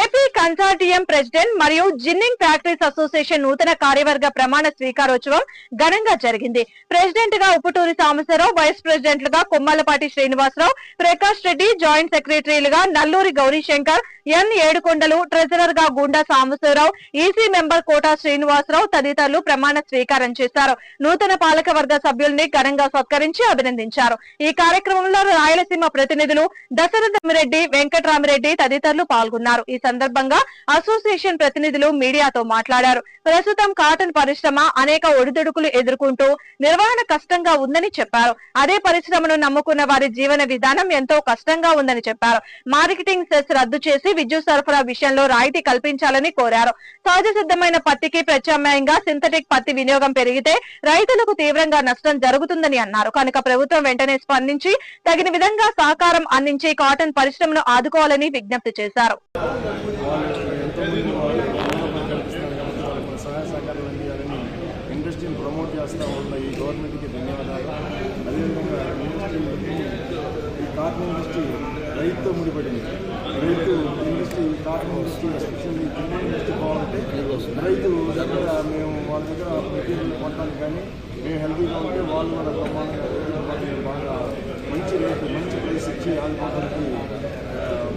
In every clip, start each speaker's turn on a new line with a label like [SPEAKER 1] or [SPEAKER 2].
[SPEAKER 1] AP consortium president మరియు ginning factories association నూతన కార్యవర్గ ప్రమాణ స్వీకారోత్సవం ఘనంగా జరిగింది. ప్రెసిడెంట్ గా ఉప్పుటూరి సాంబశివరావు, వైస్ ప్రెసిడెంట్లుగా కొమ్మాలపాటి శ్రీనివాసరావు, ప్రకాష్ రెడ్డి, జాయింట్ సెక్రటరీలుగా నల్లూరి గౌరీశంకర్, ఎన్ ఏడుకొండలు, ట్రెజరర్ గా గుండా సాంబశివరావు, ఈసీ మెంబర్ కోటా శ్రీనివాసరావు తదితరులు ప్రమాణ స్వీకారం చేశారు. నూతన పాలకవర్గ సభ్యుల్ని ఘనంగా సత్కరించి అభినందించారు. ఈ కార్యక్రమంలో రాయలసీమ ప్రతినిధులు దశరథమిరెడ్డి, వెంకటరామిరెడ్డి తదితరులు పాల్గొన్నారు. ఈ సందర్భంగా అసోసియేషన్ ప్రతినిధులు మీడియాతో మాట్లాడారు. ప్రస్తుతం కాటన్ పరిశ్రమ అనేక ఒడిదుడుకులు ఎదుర్కొంటూ నిర్వహణ కష్టంగా ఉందని చెప్పారు. అదే పరిశ్రమను నమ్ముకున్న వారి జీవన విధానం ఎంతో కష్టంగా ఉందని చెప్పారు. మార్కెటింగ్ సెస్ రద్దు చేసి విద్యుత్ సరఫరా విషయంలో రాయితీ కల్పించాలని కోరారు. సహజ సిద్ధమైన పత్తికి ప్రత్యామ్నాయంగా సింథటిక్ పత్తి వినియోగం పెరిగితే రైతులకు తీవ్రంగా నష్టం జరుగుతుందని అన్నారు. కనుక ప్రభుత్వం వెంటనే స్పందించి తగిన విధంగా సహకారం అందించి కాటన్ పరిశ్రమను ఆదుకోవాలని విజ్ఞప్తి చేశారు.
[SPEAKER 2] ఇండస్ట్రీని ప్రమోట్ చేస్తూ ఉన్న ఈ గవర్నమెంట్కి ధన్యవాదాలు. అదేవిధంగా ఈ కాటన్ ఇండస్ట్రీ రైతుతో ముడిపడింది. రైతు industry, cotton industry especially Tirumala industry బాగుంటే రైతు దగ్గర మేము వాళ్ళ దగ్గర మెటీరియల్ కొనడానికి కానీ మేము హెల్తీగా ఉంటే వాళ్ళు మన ప్రమాణంగా బాగా మంచి రేటు, మంచి ప్రైస్ ఇచ్చి ఆదుకోవడానికి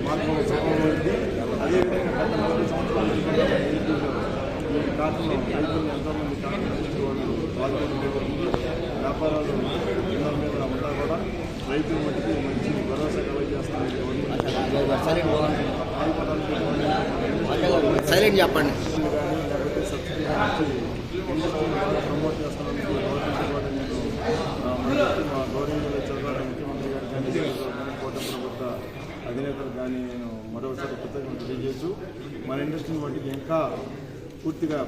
[SPEAKER 2] మార్గం సఫలమైంది. అదేవిధంగా గత 40 సంవత్సరాల ఏపీలో ఈ కాటన్ రైతులు ఎంతోమంది కాటన్ ఇండస్ట్రీ వాళ్ళు పాల్గొనే వ్యాపారాలు ఇళ్ళ మీద ఉన్నా కూడా రైతుల మట్టికి మంచి భరోసా కలగజేస్తున్నారు.
[SPEAKER 3] సైలెంట్ చెప్పండి.
[SPEAKER 2] కానీ లేకపోతే సబ్సిడీ ఇండస్ట్రీని బాగా ప్రమోట్ చేస్తున్నందుకు గవర్నమెంట్ కూడా నేను మా గౌరవనీయులు చంద్రబాబు ముఖ్యమంత్రి గారు కానీ కూటమి ప్రభుత్వ అధినేతలు కానీ నేను మరోసారి కృతజ్ఞతలు తెలియజేస్తూ మన ఇండస్ట్రీని బట్టి ఇంకా పూర్తిగా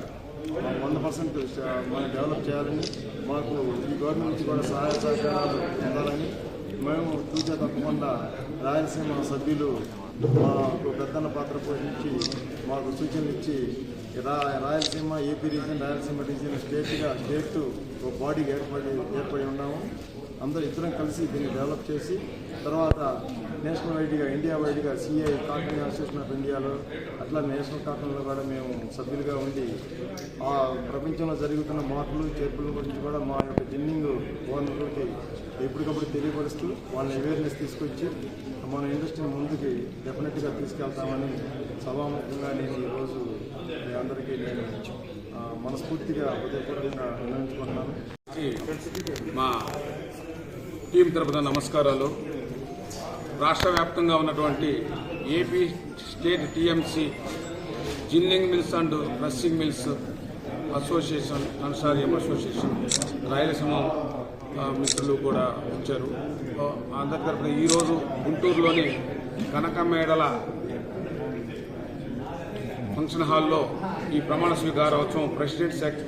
[SPEAKER 2] 100% మనం డెవలప్ చేయాలని, మాకు ఈ గవర్నమెంట్ నుంచి కూడా సహాయ సహకారాలు పొందాలని మేము చూసే తప్పకుండా రాయలసీమ సభ్యులు మాకు పెద్దన్న పాత్ర పోషించి మాకు సూచనలు ఇచ్చి Rayalaseema AP region, Rayalaseema region state ఒక బాడీకి ఏర్పడి ఉన్నాము. అందరూ ఇద్దరం కలిసి దీన్ని డెవలప్ చేసి తర్వాత నేషనల్ వైడ్గా, ఇండియా వైడ్గా సిఐ కాటన్ అసోసియేషన్ ఆఫ్ ఇండియాలో అట్లా నేషనల్ కాటన్లో కూడా మేము సభ్యులుగా ఉండి ఆ ప్రపంచంలో జరుగుతున్న మార్పులు చేర్పుల గురించి కూడా మా యొక్క జిన్నింగ్ ఓనర్లకి ఎప్పటికప్పుడు తెలియపరుస్తూ వాళ్ళని అవేర్నెస్ తీసుకొచ్చి మన ఇండస్ట్రీని ముందుకి డెఫినెట్గా తీసుకెళ్తామని సభాముఖంగా నేను ఈరోజు మీ అందరికీ నేను మనస్ఫూర్తిగా హృదయపూర్వకంగా విన్నవించుకుంటున్నాను.
[SPEAKER 4] మా టీం తరపున నమస్కారాలు. రాష్ట్ర వ్యాప్తంగా ఉన్నటువంటి AP state TMC ginning mills and pressing mills association, consortium association, Rayalaseema మిత్రులు కూడా వచ్చారు. అందరి తరపున ఈరోజు గుంటూరులోని కనకమేడల ఫంక్షన్ హాల్లో ఈ ప్రమాణ స్వీకారోత్సవం president,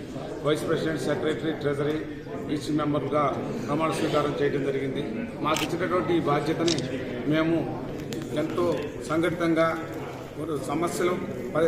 [SPEAKER 4] vice president, secretary, treasury, EC మెంబర్గా ప్రమాణ స్వీకారం చేయడం జరిగింది. మాకు ఇచ్చినటువంటి ఈ బాధ్యతని మేము ఎంతో సంఘటితంగా సమస్యలు,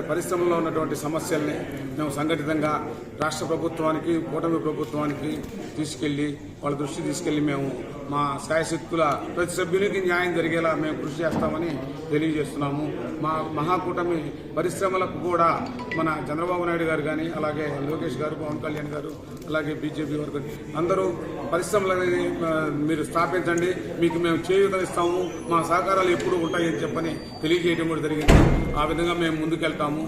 [SPEAKER 4] పరిశ్రమలో ఉన్నటువంటి సమస్యల్ని మేము సంఘటితంగా రాష్ట్ర ప్రభుత్వానికి, కూటమి ప్రభుత్వానికి తీసుకెళ్లి వాళ్ళ దృష్టి తీసుకెళ్లి మేము మా శాయశక్తుల ప్రతి సభ్యునికి న్యాయం జరిగేలా మేము కృషి చేస్తామని తెలియజేస్తున్నాము. మా మహాకూటమి పరిశ్రమలకు కూడా మన చంద్రబాబు నాయుడు గారు కానీ, అలాగే లోకేష్ గారు, పవన్ కళ్యాణ్ గారు, అలాగే బీజేపీ వర్గం అందరూ పరిశ్రమలని మీరు స్థాపించండి, మీకు మేము చేయూతనిస్తాము, మా సహకారాలు ఎప్పుడూ ఉంటాయని చెప్పని తెలియజేయడం కూడా జరిగింది. ఆ విధంగా మేము ముందుకెళ్తాము.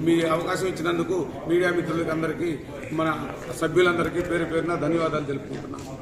[SPEAKER 4] మీ అవకాశం ఇచ్చినందుకు మీడియా మిత్రులకి అందరికీ, మన సభ్యులందరికీ పేరు పేరున ధన్యవాదాలు తెలుపుకుంటున్నాము.